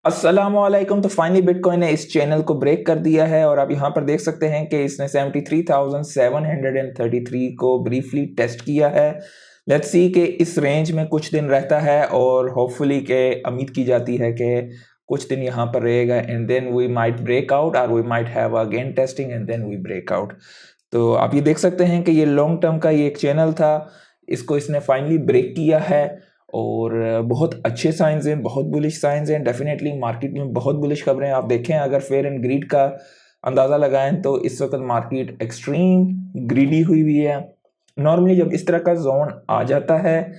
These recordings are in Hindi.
अस्सलामुअलैकुम। तो फाइनली बिटकॉइन ने इस चैनल को ब्रेक कर दिया है और आप यहाँ पर देख सकते हैं कि इसने 73,733 को ब्रीफली टेस्ट किया है। लेट्स सी कि इस रेंज में कुछ दिन रहता है और होपफुली के उम्मीद की जाती है कि कुछ दिन यहाँ पर रहेगा and then we might break out or we might have again testing and then we break out. तो आप ये देख सकते हैं कि ये लॉन्ग टर्म का ये एक चैनल था, इसको इसने फाइनली ब्रेक किया है और बहुत अच्छे साइंस हैं, बहुत बुलिश साइंस हैं। डेफिनेटली मार्केट में बहुत बुलिश खबरें आप देखें, अगर फेयर एंड ग्रीड का अंदाज़ा लगाएं तो इस वक्त मार्केट एक्सट्रीम ग्रीडी हुई है। नॉर्मली जब इस तरह का जोन आ जाता है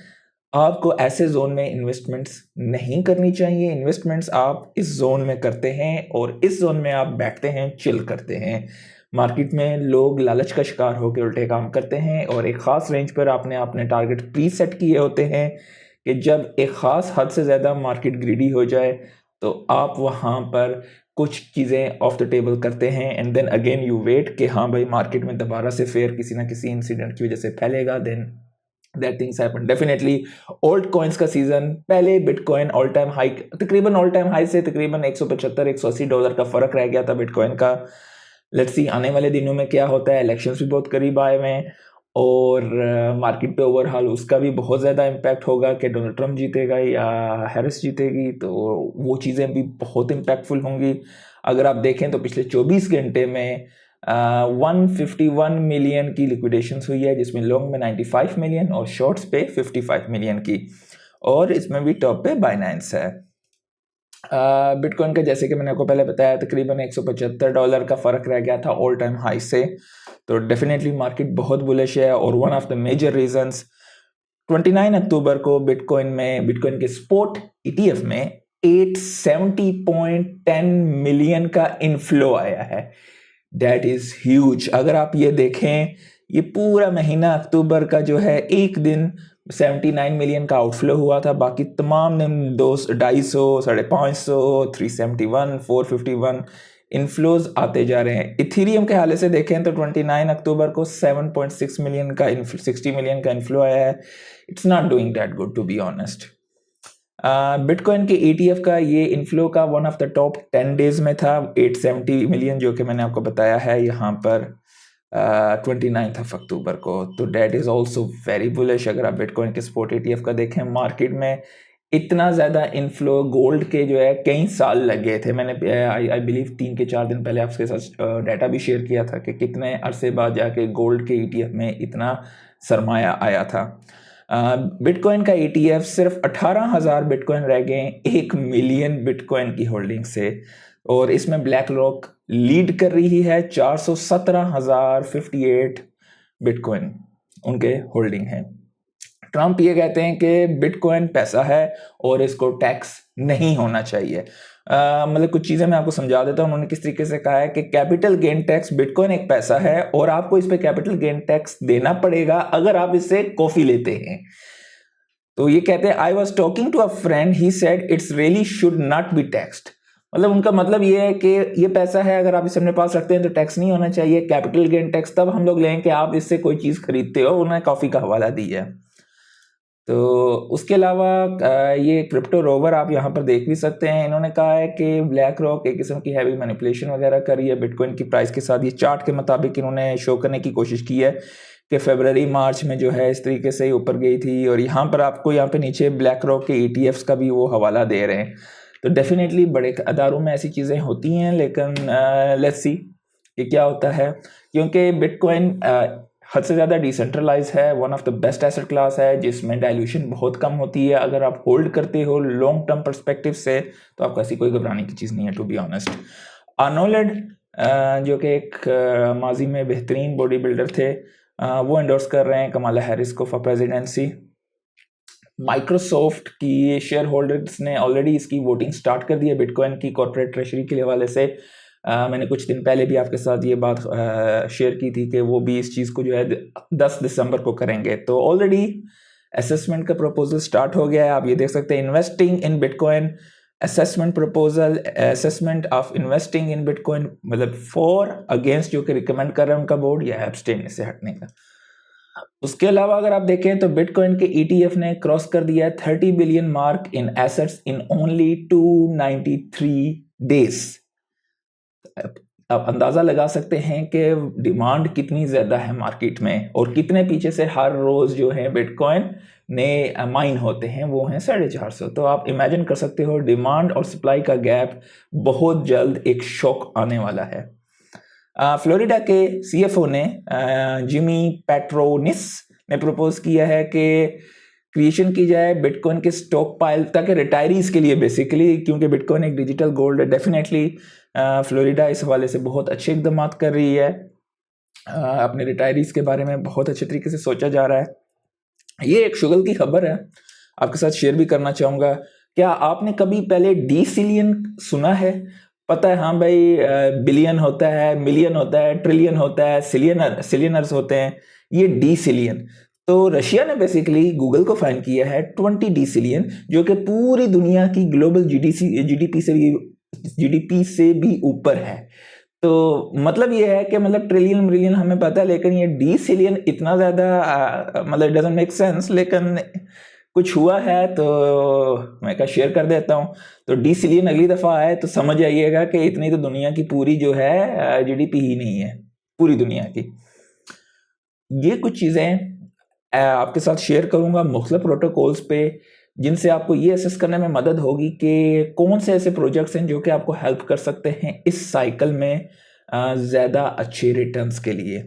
आपको ऐसे जोन में इन्वेस्टमेंट्स नहीं करनी चाहिए। इन्वेस्टमेंट्स आप इस जोन में करते हैं और इस जोन में आप बैठते हैं, चिल करते हैं। मार्केट में लोग लालच का शिकार होकर उल्टे काम करते हैं और एक ख़ास रेंज पर आपने अपने टारगेट प्री सेट किए होते हैं कि जब एक ख़ास हद से ज़्यादा मार्केट ग्रीडी हो जाए तो आप वहाँ पर कुछ चीज़ें ऑफ द टेबल करते हैं and then again you wait कि हाँ भाई मार्केट में दोबारा से फेयर किसी ना किसी इंसिडेंट की वजह से फैलेगा, then that things happen. Definitely old coins का सीजन, पहले बिटकॉइन ऑल टाइम हाई, तकरीबन ऑल टाइम हाई से तकरीबन $175-180 का फ़र्क रह गया था बिटकॉइन का। लेट्स सी आने वाले दिनों में क्या होता है। इलेक्शंस भी बहुत करीब आए हुए हैं और मार्केट पे ओवरऑल उसका भी बहुत ज़्यादा इम्पैक्ट होगा कि डोनाल्ड ट्रम्प जीतेगा या हैरिस जीतेगी, तो वो चीज़ें भी बहुत इम्पैक्टफुल होंगी। अगर आप देखें तो पिछले 24 घंटे में 151 मिलियन की लिक्विडेशंस हुई है, जिसमें लॉन्ग में 95 मिलियन और शॉर्ट्स पे 55 मिलियन की, और इसमें भी टॉप पे बाइनेंस है। बिटकॉइन का जैसे कि मैंने आपको पहले बताया तकरीबन $175 का फ़र्क रह गया था ऑल टाइम हाई से। तो डेफिनेटली मार्केट बहुत बुलिश है और one of the major reasons 29 अक्टूबर को बिटकॉइन के स्पॉट ETF में 870.10 मिलियन का इनफ्लो आया है। That is huge. अगर आप ये देखें ये पूरा महीना अक्टूबर का जो है एक दिन 79 मिलियन का आउटफ्लो हुआ था, बाकी तमाम दिन 250, 550, 371, 451 इनफ्लोज आते जा रहे हैं। इथीरियम के हाल से देखें तो 29 अक्टूबर को 7.6 मिलियन का 60 मिलियन का इनफ्लो आया है। It's not doing that good to be honest. Bitcoin के ETF का ये इनफ्लो का one of the top 10 days में था 870 मिलियन, जो कि मैंने आपको बताया है यहाँ पर 29 अक्टूबर को। तो that is also very bullish. अगर आप बिटकॉइन के स्पॉट ETF का देखें, मार्केट में इतना ज़्यादा इनफ्लो गोल्ड के जो है कई साल लग गए थे। मैंने आई बिलीव 3 के 4 दिन पहले आपके साथ डाटा भी शेयर किया था कि कितने अरसे बाद जाके गोल्ड के ETF में इतना सरमाया आया था। बिटकॉइन का ETF सिर्फ 18,000 बिटकॉइन रह गए 1 मिलियन बिटकॉइन की होल्डिंग से, और इसमें ब्लैक रॉक लीड कर रही है। 417,058 बिटकॉइन उनके होल्डिंग है। ट्रंप ये कहते हैं कि बिटकॉइन पैसा है और इसको टैक्स नहीं होना चाहिए। मतलब कुछ चीज़ें मैं आपको समझा देता हूँ। उन्होंने किस तरीके से कहा है कि कैपिटल गेन टैक्स, बिटकॉइन एक पैसा है और आपको इस पे कैपिटल गेन टैक्स देना पड़ेगा अगर आप इससे कॉफी लेते हैं। तो ये कहते हैं I was talking to a friend, he said it's really should not be taxed. मतलब उनका मतलब ये है कि ये पैसा है, अगर आप इसे अपने पास रखते हैं तो टैक्स नहीं होना चाहिए। कैपिटल गेन टैक्स तब हम लोग लें कि आप इससे कोई चीज़ खरीदते हो। उन्होंने कॉफ़ी का हवाला दिया। तो उसके अलावा ये क्रिप्टो रोवर आप यहाँ पर देख भी सकते हैं। इन्होंने कहा है कि ब्लैक रॉक एक किस्म की हैवी मैनिपुलेशन वगैरह करी है बिटकॉइन की प्राइस के साथ। ये चार्ट के मुताबिक इन्होंने शो करने की कोशिश की है कि फरवरी मार्च में जो है इस तरीके से ऊपर गई थी, और यहाँ पर आपको यहाँ पे नीचे ब्लैक रॉक के ETFs का भी वो हवाला दे रहे हैं। तो डेफिनेटली बड़े अदारों में ऐसी चीज़ें होती हैं, लेकिन लेट्स सी कि क्या होता है, क्योंकि बिटकॉइन हद से ज़्यादा डिसेंट्रलाइज है, one of the best asset class है जिसमें डाइल्यूशन बहुत कम होती है। अगर आप होल्ड करते हो लॉन्ग टर्म पर्सपेक्टिव से तो आपको ऐसी कोई घबराने की चीज़ नहीं है, टू बी ऑनेस्ट। आर्नोल्ड जो कि एक माजी में बेहतरीन बॉडी बिल्डर थे, वो एंडोर्स कर रहे हैं कमाला हैरिस को फॉर प्रेसिडेंसी। माइक्रोसॉफ्ट की शेयर होल्डर्स ने ऑलरेडी इसकी वोटिंग स्टार्ट कर दी है बिटकॉइन की कॉर्पोरेट ट्रेजरी के हवाले से। मैंने कुछ दिन पहले भी आपके साथ ये बात शेयर की थी कि वो भी इस चीज़ को जो है 10 दिसंबर को करेंगे। तो ऑलरेडी असेसमेंट का प्रपोजल स्टार्ट हो गया है। आप ये देख सकते हैं, investing in bitcoin assessment proposal, assessment of investing in bitcoin, मतलब फॉर अगेंस्ट जो कि रिकमेंड कर रहा है उनका बोर्ड, या एब्सटेन से हटने का। उसके अलावा अगर आप देखें तो बिटकॉइन के ETF ने क्रॉस कर दिया है 30 billion mark in assets in only 293 days. आप अंदाजा लगा सकते हैं कि डिमांड कितनी ज्यादा है मार्केट में और कितने पीछे से हर रोज जो है बिटकॉइन ने माइन होते हैं, वो हैं 450। तो आप इमेजिन कर सकते हो डिमांड और सप्लाई का गैप बहुत जल्द एक शॉक आने वाला है। फ्लोरिडा के CFO ने जिमी पेट्रोनिस ने प्रपोज किया है कि क्रिएशन की जाए बिटकॉइन के स्टॉक पाइल, ताकि रिटायरीज के लिए बेसिकली, क्योंकि बिटकॉइन एक डिजिटल गोल्ड है। डेफिनेटली फ्लोरिडा इस हवाले से बहुत अच्छे इकदाम कर रही है। अपने रिटायरीज के बारे में बहुत अच्छे तरीके से सोचा जा रहा है। ये एक शुगल की खबर है, आपके साथ शेयर भी करना चाहूँगा। क्या आपने कभी पहले डीसिलियन सुना है? पता है, हाँ भाई, बिलियन होता है, मिलियन होता है, ट्रिलियन होता है, सिलियनर्स होते हैं, ये डीसिलियन। तो रशिया ने बेसिकली गूगल को फाइन किया है 20 डीसिलियन, जो कि पूरी दुनिया की ग्लोबल जीडीपी से भी ऊपर है। तो मतलब ये है कि मतलब ट्रिलियन मिलियन हमें पता है, लेकिन ये डीसिलियन इतना ज्यादा मतलब डजंट मेक सेंस, लेकिन कुछ हुआ है तो मैं क्या शेयर कर देता हूँ। तो डीसिलियन अगली दफा आए तो समझ आइएगा कि इतनी तो दुनिया की पूरी जो है जीडीपी ही नहीं है पूरी दुनिया की। ये कुछ चीजें आपके साथ शेयर करूंगा मुख्तलिफ प्रोटोकॉल्स पे, जिनसे आपको ये असेस करने में मदद होगी कि कौन से ऐसे प्रोजेक्ट्स हैं जो कि आपको हेल्प कर सकते हैं इस साइकिल में ज़्यादा अच्छे रिटर्न्स के लिए।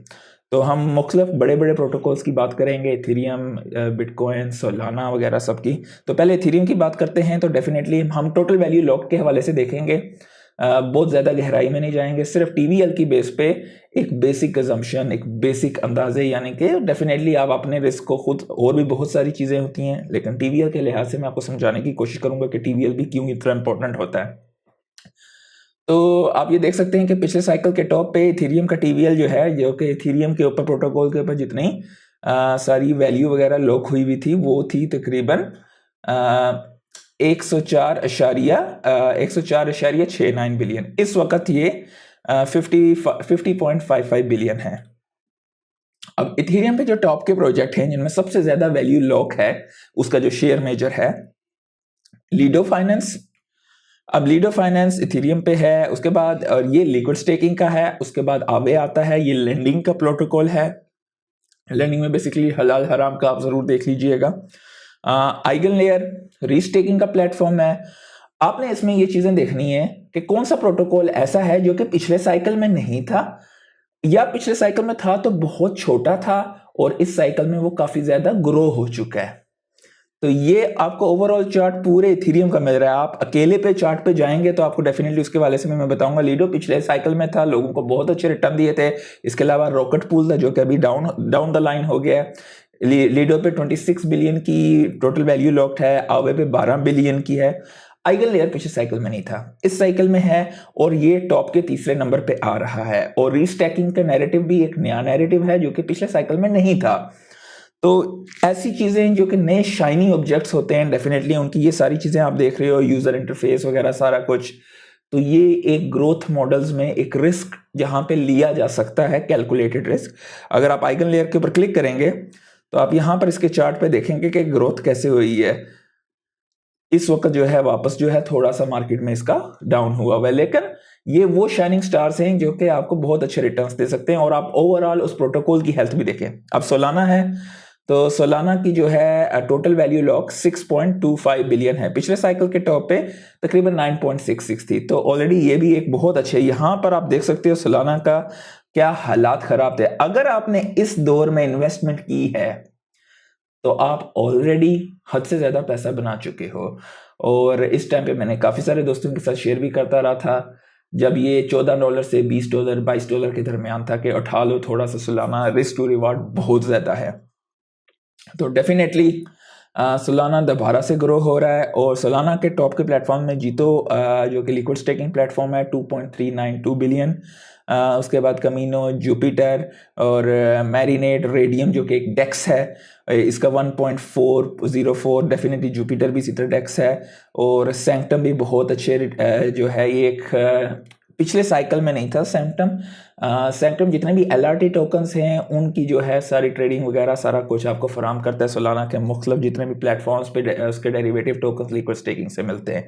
तो हम मुख्तलिफ बड़े बड़े प्रोटोकॉल्स की बात करेंगे, इथेरियम, बिटकॉइन, सोलाना वगैरह सब की। तो पहले इथेरियम की बात करते हैं। तो डेफिनेटली हम टोटल वैल्यू लॉक के हवाले से देखेंगे, बहुत ज़्यादा गहराई में नहीं जाएंगे, सिर्फ TVL की बेस पे एक बेसिक अजम्पशन, एक बेसिक अंदाजे, यानी कि डेफिनेटली आप अपने रिस्क को खुद, और भी बहुत सारी चीज़ें होती हैं, लेकिन TVL के लिहाज से मैं आपको समझाने की कोशिश करूंगा कि TVL भी क्यों इतना इंपॉर्टेंट होता है। तो आप ये देख सकते हैं कि पिछले साइकिल के टॉप पे इथेरियम का TVL जो है, जो कि इथेरियम के ऊपर, प्रोटोकॉल के ऊपर जितनी सारी वैल्यू वगैरह लॉक हुई हुई थी, वो थी तकरीबन 104.69 बिलियन। इस वक्त ये 50.55 बिलियन है। अब इथेरियम पे जो टॉप के प्रोजेक्ट हैं जिनमें सबसे ज्यादा वैल्यू लॉक है, उसका जो शेयर मेजर है लीडो फाइनेंस। अब लीडो फाइनेंस इथेरियम पे है, उसके बाद, और ये लिक्विड स्टेकिंग का है। उसके बाद आवे आता है, ये लेंडिंग का प्रोटोकॉल है। लेंडिंग में बेसिकली हलाल हराम का आप जरूर देख लीजिएगा। आइगन लेयर रीस्टेकिंग का प्लेटफॉर्म है। आपने इसमें ये चीजें देखनी है कि कौन सा प्रोटोकॉल ऐसा है जो कि पिछले साइकिल में नहीं था, या पिछले साइकिल में था तो बहुत छोटा था और इस साइकिल में वो काफी ज्यादा ग्रो हो चुका है। तो ये आपको ओवरऑल चार्ट पूरे इथेरियम का मिल रहा है। आप अकेले पे चार्ट पे जाएंगे तो आपको डेफिनेटली उसके वाले से मैं बताऊंगा। लीडो पिछले साइकिल में था, लोगों को बहुत अच्छे रिटर्न दिए थे। इसके अलावा रॉकेट पूल था जो कि अभी डाउन द लाइन हो गया है। लीडो पे 26 बिलियन की टोटल वैल्यू लॉक्ड है, आवे पे 12 बिलियन की है। आइगन लेयर पिछले साइकिल में नहीं था, इस साइकिल में है, और ये टॉप के तीसरे नंबर पे आ रहा है। और रीस्टैकिंग का नैरेटिव भी एक नया नैरेटिव है जो कि पिछले साइकिल में नहीं था। तो ऐसी चीजें जो कि नए शाइनी ऑब्जेक्ट्स होते हैं, डेफिनेटली उनकी ये सारी चीजें आप देख रहे हो, यूजर इंटरफेस वगैरह सारा कुछ। तो ये एक ग्रोथ मॉडल्स में एक रिस्क जहां पे लिया जा सकता है, कैलकुलेटेड रिस्क। अगर आप आइगन लेयर के ऊपर क्लिक करेंगे तो आप यहां पर इसके चार्ट पे देखेंगे कि ग्रोथ कैसे हुई है। इस वक्त जो है वापस जो है थोड़ा सा मार्केट में इसका डाउन हुआ हुआ है, लेकिन ये वो शाइनिंग स्टार्स हैं जो कि आपको बहुत अच्छे रिटर्न्स दे सकते हैं। और आप ओवरऑल उस प्रोटोकॉल की हेल्थ भी देखें। अब सोलाना है, तो सोलाना की जो है टोटल वैल्यू लॉक 6.25 बिलियन है। पिछले साइकिल के टॉप पे तकरीबन 9.66 थी, तो ऑलरेडी ये भी एक बहुत अच्छे। यहां पर आप देख सकते हो सोलाना का क्या हालात खराब थे। अगर आपने इस दौर में इन्वेस्टमेंट की है तो आप ऑलरेडी हद से ज्यादा पैसा बना चुके हो। और इस टाइम पे मैंने काफी सारे दोस्तों के साथ शेयर भी करता रहा था, जब ये $14 से $20 $22 के दरमियान था, कि उठा लो थोड़ा सा सोलाना, रिस्क टू रिवार्ड बहुत ज्यादा है। तो डेफिनेटली सोलाना दोबारा से ग्रो हो रहा है। और सोलाना के टॉप के प्लेटफॉर्म में जीतो, जो कि लिक्विड स्टेकिंग प्लेटफॉर्म है, 2.392 बिलियन। उसके बाद कमीनो, जुपिटर और मैरिनेट, रेडियम जो कि एक डेक्स है, इसका 1.404। डेफिनेटली जुपिटर भी इसी तरह डेक्स है। और सैंक्टम भी बहुत अच्छे जो है, ये एक पिछले साइकिल में नहीं था सेंटम जितने भी LRT टोकन्स हैं उनकी जो है सारी ट्रेडिंग वगैरह सारा कुछ आपको फराम करता है सोलाना के मुख्तलिफ जितने भी प्लेटफॉर्म्स पे उसके डेरिवेटिव टोकन्स लिक्विड स्टेकिंग से मिलते हैं।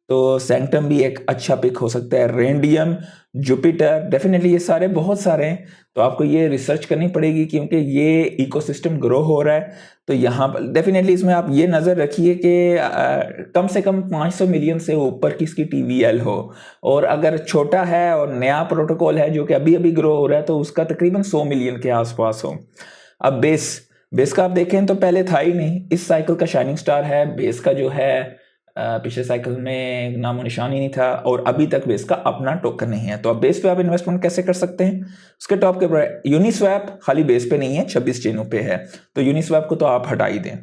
तो सेंटम भी एक अच्छा पिक हो सकता है, रेंडियम, जुपिटर, डेफिनेटली ये सारे बहुत सारे हैं। तो आपको ये रिसर्च करनी पड़ेगी क्योंकि ये इकोसिस्टम ग्रो हो रहा है। तो यहाँ पर डेफिनेटली इसमें आप ये नज़र रखिए कि कम से कम 500 मिलियन से ऊपर की इसकी TVL हो, और अगर छोटा है और नया प्रोटोकॉल है जो कि अभी अभी ग्रो हो रहा है तो उसका तकरीबन 100 मिलियन के आसपास हो। अब बेस का आप देखें तो पहले था ही नहीं, इस साइकिल का शाइनिंग स्टार है। बेस का जो है पिछले साइकिल में नामो निशान ही नहीं था और अभी तक बेस का अपना टोकन नहीं है। तो अब बेस पे आप इन्वेस्टमेंट कैसे कर सकते हैं? उसके टॉप के यूनिस्वैप खाली बेस पे नहीं है, 26 चेनों पे है, तो यूनिस्वैप को तो आप हटा ही दें।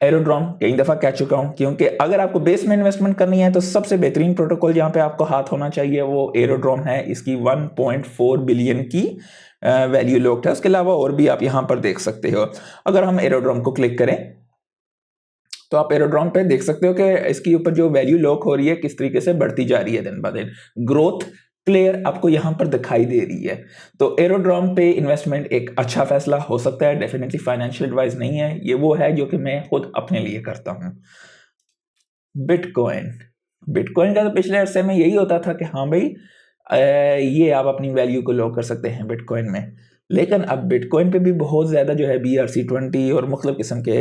एरोड्रॉम कई दफ़ा कह चुका हूं, क्योंकि अगर आपको बेस में इन्वेस्टमेंट करनी है तो सबसे बेहतरीन प्रोटोकॉल जहां पे आपको हाथ होना चाहिए वो एरोड्रॉम है। इसकी 1.4 बिलियन की वैल्यू लॉक्ड है। उसके अलावा और भी आप यहां पर देख सकते हो। अगर हम एरोड्रॉम को क्लिक करें तो आप एरोड्रॉम पे देख सकते हो कि इसके ऊपर जो वैल्यू लॉक हो रही है किस तरीके से बढ़ती जा रही है दिन ब दिन। ग्रोथ क्लियर आपको यहां पर दिखाई दे रही है। तो एरोड्रॉम पे इन्वेस्टमेंट एक अच्छा फैसला हो सकता है। डेफिनेटली फाइनेंशियल एडवाइस नहीं है, ये वो है जो कि मैं खुद अपने लिए करता हूं। बिटकॉइन का तो पिछले अरसे में यही होता था कि हाँ भाई ये आप अपनी वैल्यू को लॉक कर सकते हैं बिटकॉइन में, लेकिन अब बिटकॉइन पे भी बहुत ज़्यादा जो है BRC20 और मुख्तलिफ किस्म के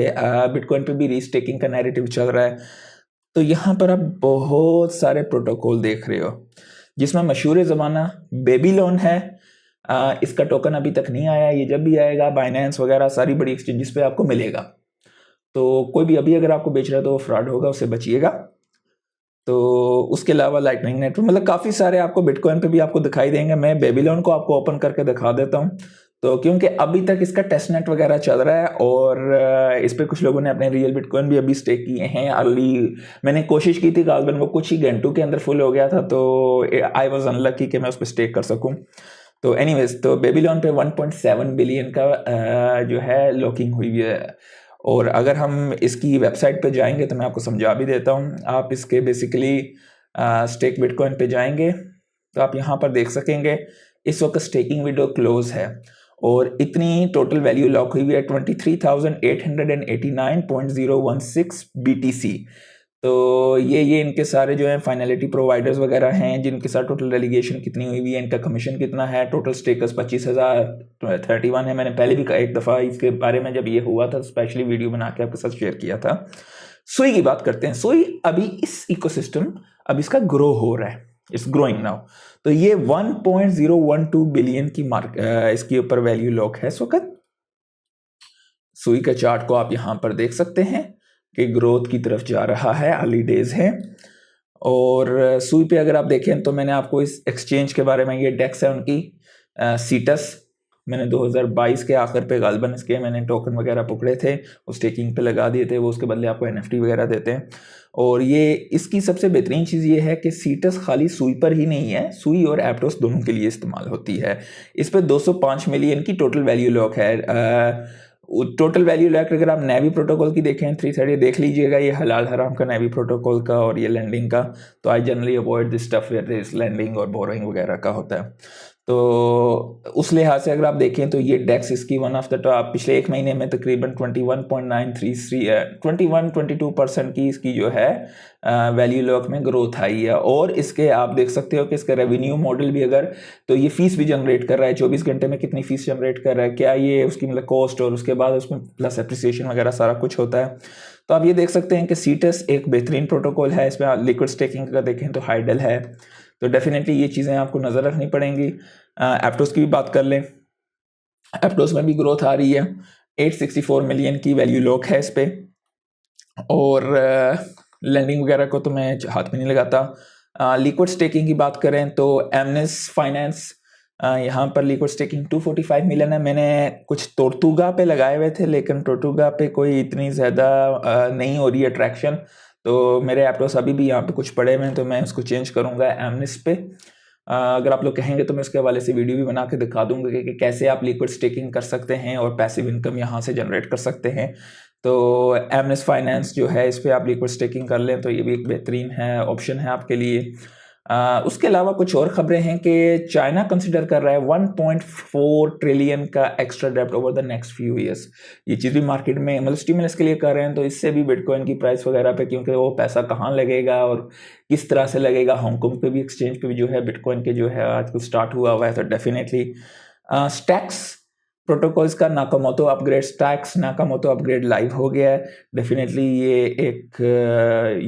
बिटकॉइन पे भी रीस्टेकिंग का नैरेटिव चल रहा है। तो यहाँ पर आप बहुत सारे प्रोटोकॉल देख रहे हो जिसमें मशहूर ज़माना बेबीलोन है। इसका टोकन अभी तक नहीं आया, ये जब भी आएगा बाइनेंस वगैरह सारी बड़ी एक्सचेंजेस पे आपको मिलेगा। तो कोई भी अभी अगर आपको बेच रहा है तो वो फ्रॉड होगा, उससे बचिएगा। तो उसके अलावा लाइटनिंग नेटवर्क, मतलब काफ़ी सारे आपको बिटकॉइन पे भी आपको दिखाई देंगे। मैं बेबीलोन को आपको ओपन करके दिखा देता हूँ। तो क्योंकि अभी तक इसका टेस्ट नेट वगैरह चल रहा है और इस पर कुछ लोगों ने अपने रियल बिटकॉइन भी अभी स्टेक किए हैं। अर्ली मैंने कोशिश की थी, गालबन वो कुछ ही घंटों के अंदर फुल हो गया था, तो आई वॉज अनलकी कि मैं उस पर स्टेक कर सकूँ। तो एनीवेज, तो बेबीलोन पे 1.7 बिलियन का जो है लॉकिंग हुई है। और अगर हम इसकी वेबसाइट पे जाएंगे तो मैं आपको समझा भी देता हूँ। आप इसके बेसिकली स्टेक बिटकॉइन पे जाएंगे तो आप यहाँ पर देख सकेंगे इस वक्त स्टेकिंग विंडो क्लोज है और इतनी टोटल वैल्यू लॉक हुई है 23,889.016 BTC। तो ये इनके सारे जो है फाइनलिटी प्रोवाइडर्स वगैरह हैं जिनके साथ टोटल डेलीगेशन कितनी हुई है, इनका कमीशन कितना है, टोटल स्टेकस 25,031 है। मैंने पहले भी एक दफ़ा इसके बारे में जब ये हुआ था स्पेशली वीडियो बना के आपके साथ शेयर किया था। सोई की बात करते हैं। सोई अभी इस इकोसिस्टम अब इसका ग्रो हो रहा है, इट्स ग्रोइंग नाउ। तो ये 1.012 बिलियन की इसके ऊपर वैल्यू लॉक है इस वक्त। सोई का चार्ट को आप यहाँ पर देख सकते हैं कि ग्रोथ की तरफ जा रहा है, अर्ली डेज है। और सुई पे अगर आप देखें तो मैंने आपको इस एक्सचेंज के बारे में, ये डेक्स है उनकी सीटस, मैंने 2022 के आखिर पे गालबन इसके मैंने टोकन वगैरह पकड़े थे, वो स्टेकिंग पे लगा दिए थे, वो उसके बदले आपको NFT वगैरह देते हैं। और ये इसकी सबसे बेहतरीन चीज़ ये है कि सीटस खाली सुई पर ही नहीं है, सुई और एप्टोस दोनों के लिए इस्तेमाल होती है। इस पर 205 मिलियन की टोटल वैल्यू लॉक है। टोटल वैल्यू लॉक अगर आप नेवी प्रोटोकॉल की देखें 330 देख लीजिएगा, ये हलाल हराम का नेवी प्रोटोकॉल का और ये लैंडिंग का। तो I generally avoid this stuff where this lending और बोरोइंग वगैरह का होता है। तो उस लिहाज से अगर आप देखें तो ये डेक्स इसकी वन ऑफ द टॉप, पिछले एक महीने में तकरीबन 21.22% की इसकी जो है वैल्यू लॉक में ग्रोथ आई है। और इसके आप देख सकते हो कि इसका रेवेन्यू मॉडल भी अगर, तो ये फीस भी जनरेट कर रहा है, 24 घंटे में कितनी फीस जनरेट कर रहा है, क्या ये उसकी मतलब कॉस्ट और उसके बाद उसमें प्लस एप्रिसिएशन वगैरह सारा कुछ होता है। तो आप ये देख सकते हैं कि सीटस एक बेहतरीन प्रोटोकॉल है। इसमें लिक्विड स्टेकिंग का देखें तो हाइडल है। तो डेफिनेटली ये चीज़ें आपको नज़र रखनी पड़ेंगी। एप्टोस की भी बात कर लें, एप्टोस में भी ग्रोथ आ रही है, 864 मिलियन की वैल्यू लॉक है इस पर। और लैंडिंग वगैरह को तो मैं हाथ में नहीं लगाता। लिक्विड स्टेकिंग की बात करें तो एमनेस फाइनेंस, यहाँ पर लिक्विड स्टेकिंग 245 मिलियन है। मैंने कुछ टोर्टुगा पे लगाए हुए थे लेकिन टोर्टुगा पे कोई इतनी ज़्यादा नहीं हो रही है ट्रैक्शन। तो मेरे एप्टोस अभी भी यहाँ पे कुछ पड़े हुए हैं, तो मैं उसको चेंज करूँगा एमनेस पे। अगर आप लोग कहेंगे तो मैं उसके हवाले से वीडियो भी बना के दिखा दूंगा कि कैसे आप लिक्विड स्टेकिंग कर सकते हैं और पैसिव इनकम यहाँ से जनरेट कर सकते हैं। तो एमनेस फाइनेंस जो है इस पर आप लिक्विड स्टेकिंग कर लें तो ये भी एक बेहतरीन है, ऑप्शन है आपके लिए। उसके अलावा कुछ और खबरें हैं कि चाइना कंसिडर कर रहा है 1.4 ट्रिलियन का एक्स्ट्रा डेब्ट over the next few years. ये चीज़ भी मार्केट में मतलब स्टिमुलस के लिए कर रहे हैं, तो इससे भी बिटकॉइन की प्राइस वगैरह पे, क्योंकि वो पैसा कहाँ लगेगा और किस तरह से लगेगा, हांगकॉन्ग पे भी एक्सचेंज पे भी जो है बिटकॉइन के जो है आज कुछ स्टार्ट हुआ है, तो डेफिनेटली स्टैक्स प्रोटोकॉल्स का Nakamoto upgrade, stacks Nakamoto upgrade live हो गया है। डेफिनेटली ये एक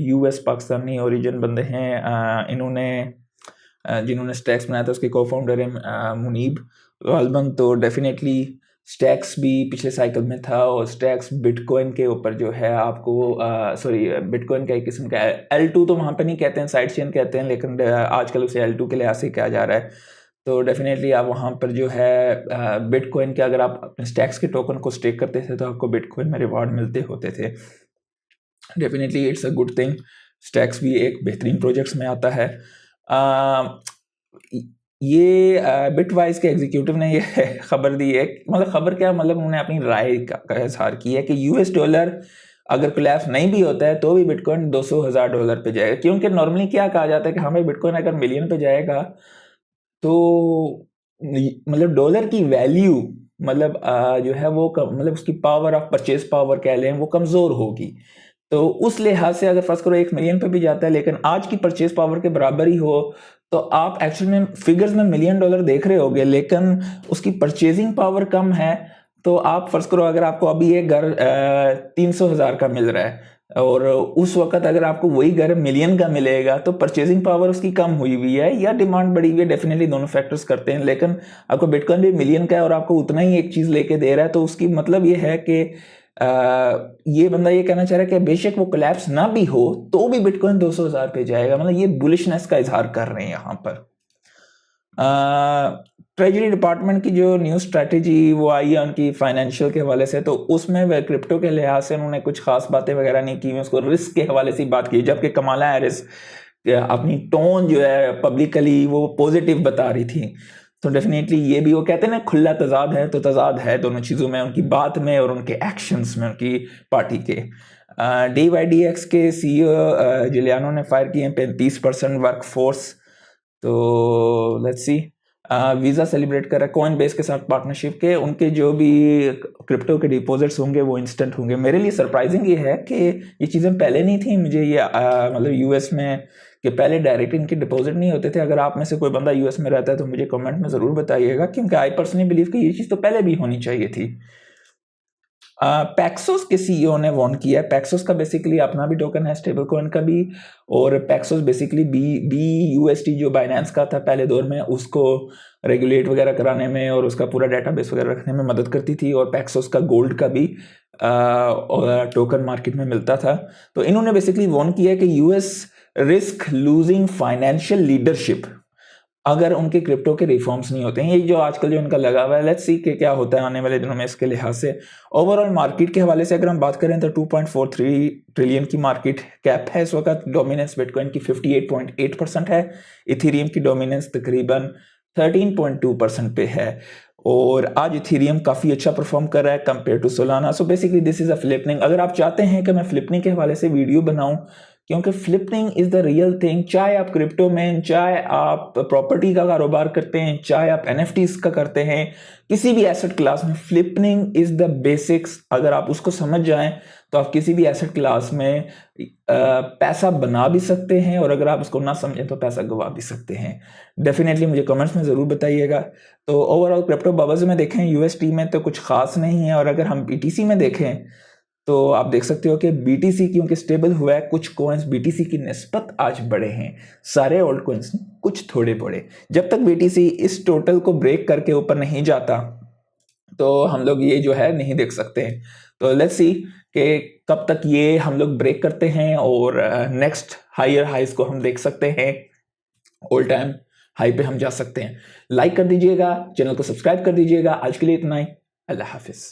यूएस पाकिस्तानी ओरिजिन बंदे हैं, इन्होंने जिन्होंने स्टैक्स बनाया था, उसके को फाउंडर है मुनीब गालबन। तो डेफिनेटली स्टैक्स भी पिछले साइकिल में था, और स्टैक्स बिटकॉइन के ऊपर जो है आपको सॉरी बिटकॉइन का एक किस्म का L2 तो वहाँ पे नहीं कहते हैं, साइड चेन कहते हैं, लेकिन आजकल उसे L2 के लिहाज से कहा जा रहा है। तो डेफिनेटली आप वहाँ पर जो है बिटकॉइन के, अगर आप अपने स्टैक्स के टोकन को स्टेक करते थे तो आपको बिटकॉइन में रिवार्ड मिलते होते थे। Definitely it's a good thing. Stacks भी एक बेहतरीन प्रोजेक्ट्स में आता है। ये बिटवाइज के एग्जीक्यूटिव ने ये खबर दी है, मतलब खबर क्या, मतलब उन्होंने अपनी राय का इजहार किया है कि यूएस डॉलर अगर कोलैप्स नहीं भी होता है तो भी बिटकॉइन $200,000 पे जाएगा। क्योंकि नॉर्मली क्या कहा जाता है कि हमें बिटकॉइन अगर मिलियन पे जाएगा तो मतलब डॉलर की वैल्यू मतलब जो है वो मतलब उसकी पावर ऑफ परचेज पावर कह लें वो कमज़ोर होगी। तो उस लिहाज से अगर फर्स्ट करो 1 मिलियन पे भी जाता है, लेकिन आज की परचेज पावर के बराबर ही हो, तो आप एक्चुअल में फिगर्स में $1 मिलियन देख रहे होगे, लेकिन उसकी परचेजिंग पावर कम है। तो आप फर्स्ट करो अगर आपको अभी एक घर 300,000 का मिल रहा है, और उस वक्त अगर आपको वही घर मिलियन का मिलेगा, तो परचेजिंग पावर उसकी कम हुई हुई है या डिमांड बढ़ी हुई है। डेफिनेटली दोनों फैक्टर्स करते हैं, लेकिन आपको बिटकॉइन भी मिलियन का है और आपको उतना ही एक चीज़ लेके दे रहा है, तो उसकी मतलब ये है कि ये बंदा ये कहना चाह रहा है कि बेशक वो कोलैप्स ना भी हो तो भी बिटकॉइन 200,000 पे जाएगा। मतलब ये बुलिशनेस का इजहार कर रहे हैं यहाँ पर। ट्रेजरी डिपार्टमेंट की जो न्यू स्ट्रैटेजी वो आई है उनकी फाइनेंशियल के हवाले से, तो उसमें वह क्रिप्टो के लिहाज से उन्होंने कुछ खास बातें वगैरह नहीं की, उसको रिस्क के हवाले से बात की। जबकि कमाला हैरिस अपनी टोन जो है पब्लिकली वो पॉजिटिव बता रही थी। तो डेफिनेटली ये भी वो कहते हैं ना खुला तजाद है, तो तजाद है दोनों चीज़ों में, उनकी बात में और उनके एक्शंस में उनकी पार्टी के। DYDX के CEO जुलियानो ने फायर किए 35% वर्क फोर्स। तो लेट्स सी वीज़ा सेलिब्रेट कर रहा है कॉइन बेस के साथ पार्टनरशिप के, उनके जो भी क्रिप्टो के डिपॉजिट्स होंगे वो इंस्टेंट होंगे। मेरे लिए सरप्राइजिंग ये है कि ये चीज़ें पहले नहीं थी, मुझे ये मतलब यूएस में कि पहले डायरेक्ट इनके डिपॉजिट नहीं होते थे। अगर आप में से कोई बंदा यूएस में रहता है तो मुझे कमेंट में ज़रूर बताइएगा, क्योंकि आई पर्सनली बिलीव कि ये चीज़ तो पहले भी होनी चाहिए थी। पैक्सोस के सीईओ ने वार्न किया है। पैक्सोस का बेसिकली अपना भी टोकन है, स्टेबल कॉइन का भी, और पैक्सोस बेसिकली BUSD जो बाइनेंस का था पहले दौर में, उसको रेगुलेट वगैरह कराने में और उसका पूरा डेटाबेस वगैरह रखने में मदद करती थी, और पैक्सोस का गोल्ड का भी टोकन मार्केट में मिलता था। तो इन्होंने बेसिकली वार्न किया है कि US risk losing financial leadership अगर उनके क्रिप्टो के रिफॉर्म्स नहीं होते हैं। ये जो आजकल जो उनका लगा हुआ है, लेट्स सी कि क्या होता है आने वाले दिनों में इसके लिहाज से। ओवरऑल मार्केट के हवाले से अगर हम बात करें तो 2.43 ट्रिलियन की मार्केट कैप है इस वक्त। डोमिनेंस बिटकॉइन की 58.8% है, इथेरियम की डोमिनेंस तकरीबन 13.2% पे है, और आज इथेरियम काफ़ी अच्छा परफॉर्म कर रहा है compare to Solana. So basically this is a flippening. अगर आप चाहते हैं कि मैं फ्लिपनिंग के हवाले से वीडियो बनाऊं, क्योंकि फ्लिपनिंग इज़ द रियल थिंग, चाहे आप क्रिप्टो में, चाहे आप प्रॉपर्टी का कारोबार करते हैं, चाहे आप NFTs का करते हैं, किसी भी एसेट क्लास में फ्लिपनिंग इज़ द बेसिक्स। अगर आप उसको समझ जाएं तो आप किसी भी एसेट क्लास में पैसा बना भी सकते हैं, और अगर आप उसको ना समझें तो पैसा गवा भी सकते हैं। डेफिनेटली मुझे कमेंट्स में ज़रूर बताइएगा। तो ओवरऑल क्रिप्टो बबल्स में देखें USD में तो कुछ खास नहीं है, और अगर हम BTC में देखें तो आप देख सकते हो कि BTC क्योंकि स्टेबल हुआ है, कुछ कॉइन्स BTC की निस्बत आज बड़े हैं, सारे ओल्ड कॉइन्स कुछ थोड़े बड़े। जब तक BTC इस टोटल को ब्रेक करके ऊपर नहीं जाता तो हम लोग ये जो है नहीं देख सकते हैं। तो लेट्स सी कि कब तक ये हम लोग ब्रेक करते हैं और नेक्स्ट हायर हाइज को हम देख सकते हैं, ऑल टाइम हाई पे हम जा सकते हैं। लाइक कर दीजिएगा, चैनल को सब्सक्राइब कर दीजिएगा। आज के लिए इतना ही, अल्लाह हाफिज।